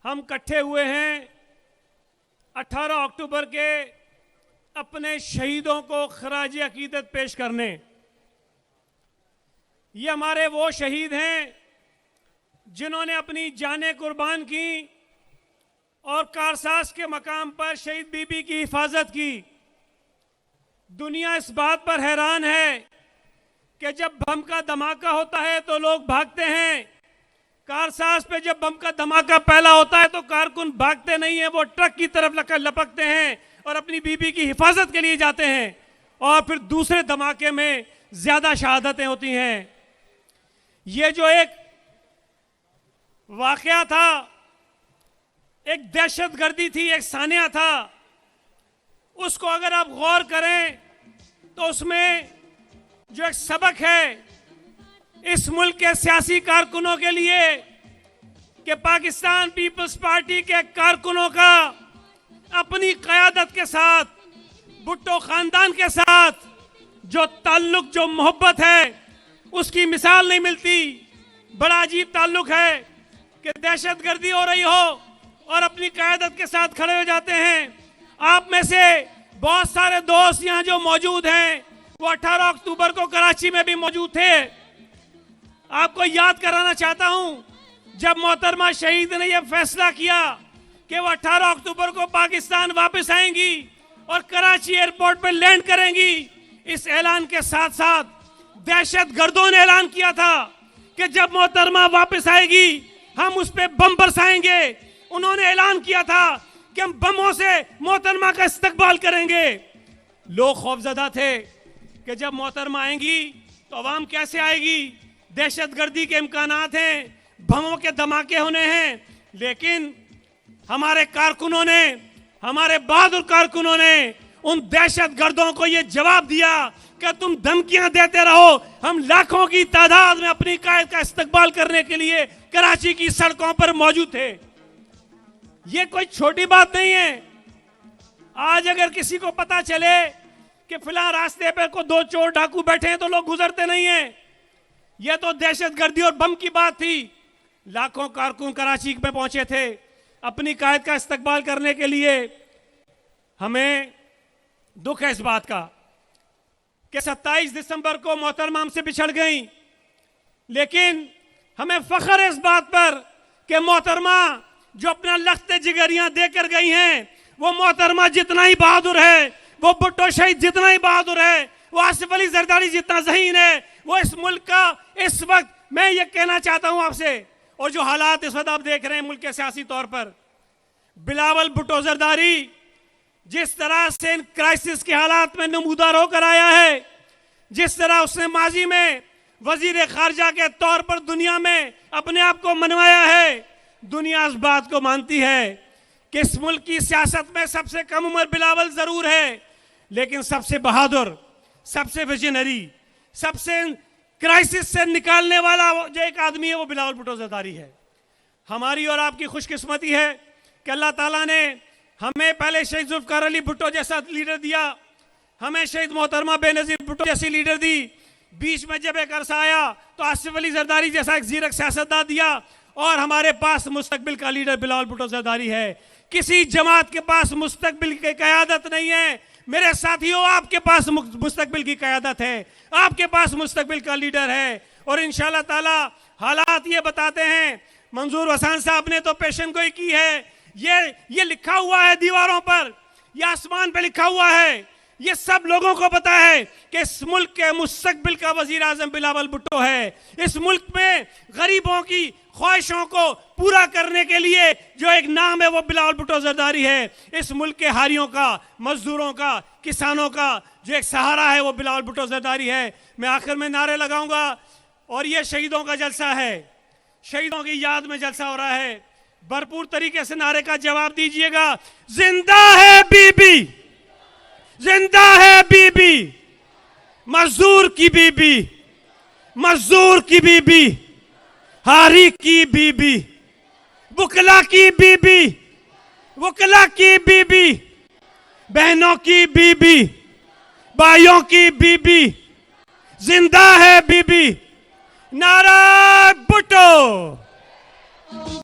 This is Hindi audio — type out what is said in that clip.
हम इकट्ठे हुए हैं 18 अक्टूबर के अपने शहीदों को खराज अकीदत पेश करने। ये हमारे वो शहीद हैं जिन्होंने अपनी जानें कुर्बान की और कारसास के मकाम पर शहीद बीबी की हिफाजत की। दुनिया इस बात पर हैरान है कि जब बम का धमाका होता है तो लोग भागते हैं, कारसास पे जब बम का धमाका पहला होता है तो कारकुन भागते नहीं है, वो ट्रक की तरफ लपकते हैं और अपनी बीबी की हिफाजत के लिए जाते हैं। और फिर दूसरे धमाके में ज्यादा शहादतें होती हैं। ये जो एक वाकया था, एक दहशतगर्दी थी, एक सानिया था, उसको अगर आप गौर करें तो उसमें जो एक सबक है इस मुल्क के सियासी कारकुनों के लिए कि पाकिस्तान पीपल्स पार्टी के कारकुनों का अपनी क़यादत के साथ, भुट्टो खानदान के साथ जो ताल्लुक, जो मोहब्बत है, उसकी मिसाल नहीं मिलती। बड़ा अजीब ताल्लुक है कि दहशतगर्दी हो रही हो और अपनी क़यादत के साथ खड़े हो जाते हैं। आप में से बहुत सारे दोस्त यहाँ जो मौजूद हैं वो 18 अक्टूबर को कराची में भी मौजूद थे। आपको याद कराना चाहता हूं, जब मोहतरमा शहीद ने यह फैसला किया कि वो 18 अक्टूबर को पाकिस्तान वापस आएंगी और कराची एयरपोर्ट पर लैंड करेंगी, इस ऐलान के साथ साथ दहशतगर्दों ने ऐलान किया था कि जब मोहतरमा वापस आएगी हम उस पर बम बरसाएंगे। उन्होंने ऐलान किया था कि हम बमों से मोहतरमा का इस्तकबाल करेंगे। लोग खौफजदा थे कि जब मोहतरमा आएंगी तो अवाम कैसे आएगी, दहशतगर्दी के इम्कानात हैं, बमों के धमाके होने हैं। लेकिन हमारे कारकुनों ने, हमारे बहादुर कारकुनों ने उन दहशतगर्दों को यह जवाब दिया कि तुम धमकियां देते रहो, हम लाखों की तादाद में अपनी कायद का इस्तकबाल करने के लिए कराची की सड़कों पर मौजूद थे। यह कोई छोटी बात नहीं है। आज अगर किसी को पता चले कि फिलहाल रास्ते पर को 2 चोर डाकू बैठे हैं तो लोग गुजरते नहीं हैं। यह तो दहशतगर्दी और बम की बात थी। लाखों कारकुन कराची में पहुंचे थे अपनी कायद का इस्तकबाल करने के लिए। हमें दुख है इस बात का कि 27 दिसंबर को मोहतरमा हमसे बिछड़ गई, लेकिन हमें फख्र है इस बात पर कि मोहतरमा जो अपना लख्ते जिगरियां देकर गई हैं, वो मोहतरमा जितना ही बहादुर है, वो भुट्टो शहीद जितना ही बहादुर है, वो आसिफ अली जरदारी जितना ज़हीन है, वो इस मुल्क का इस वक्त, मैं ये कहना चाहता हूं आपसे, और जो हालात इस वक्त आप देख रहे हैं मुल्क के सियासी तौर पर, बिलावल भुट्टो जरदारी जिस तरह से इन क्राइसिस के हालात में नमूदार होकर आया है, जिस तरह उसने माजी में वजीर खारजा के तौर पर दुनिया में अपने आप को मनवाया है, दुनिया इस बात को मानती है कि इस मुल्क की सियासत में सबसे कम उम्र बिलावल जरूर है, लेकिन सबसे बहादुर, सबसे विजनरी, सबसे क्राइसिस से निकालने वाला जो एक आदमी है वो बिलावल भुट्टो जरदारी है। हमारी और आपकी खुशकिस्मती है कि अल्लाह ताला ने हमें पहले शहीद जुल्फकार अली भुट्टो जैसा लीडर दिया, हमें शहीद मोहतरमा बेनजीर भुट्टो जैसी लीडर दी, बीच में जब एक अरसा आया तो आसिफ अली जरदारी जैसा एक जीरक सियासतदान दिया, और हमारे पास मुस्तकबिल का लीडर बिलावल भुट्टो जरदारी है। किसी जमात के पास मुस्तकबिल की क़यादत नहीं है मेरे साथियों, आपके पास मुस्तकबिल की क़यादत है, आपके पास मुस्तकबिल का लीडर है। और इंशाअल्लाह ताला हालात ये बताते हैं, मंजूर हसन साहब ने तो पेशन गोई की है, ये लिखा हुआ है दीवारों पर, ये आसमान पे लिखा हुआ है, ये सब लोगों को पता है कि इस मुल्क के मुस्तकबिल का वजीर आजम बिलावल भुट्टो है। इस मुल्क में गरीबों की ख्वाहिशों को पूरा करने के लिए जो एक नाम है वो बिलावल भुट्टो जरदारी है। इस मुल्क के हारियों का, मजदूरों का, किसानों का जो एक सहारा है वो बिलावल भुट्टो जरदारी है। मैं आखिर में नारे लगाऊंगा, और ये शहीदों का जलसा है, शहीदों की याद में जलसा हो रहा है। भरपूर तरीके से नारे का जवाब दीजिएगा। जिंदा है बीबी, जिंदा है बीबी, मजदूर की बीबी, मजदूर की बीबी, हारी की बीबी, वकला की बीबी, वकला की बीबी, बहनों की बीबी, भाइयों की बीबी, जिंदा है बीबी। नारा भुट्टो।